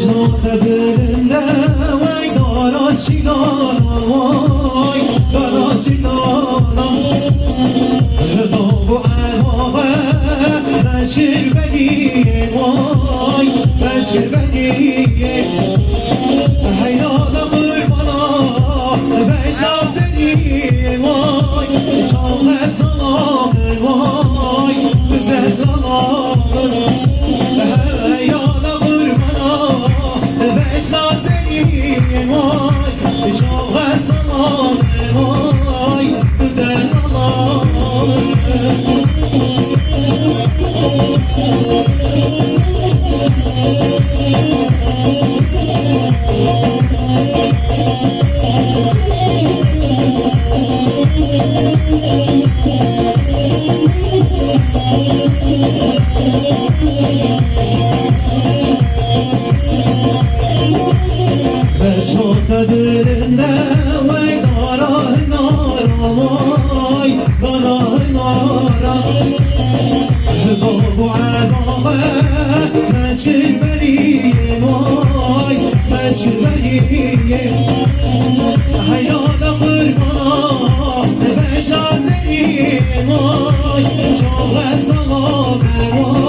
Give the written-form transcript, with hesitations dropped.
شاته دلنده وای داراشی لالا وای داراشی لالا داب و علاقه بشیر بگیه وای بشیر بگیه حیال قربانا بشازنی وای چاق سلام وای بدلالام حیال قربانا بشازنی وای چاق سلام وای بدلالام بشوت درنده وی داره نارا وی داره نارا داب و علاقه مشیر بریه وی مشیر بریه حیال قربانا بشازنی وی شاق سلام وی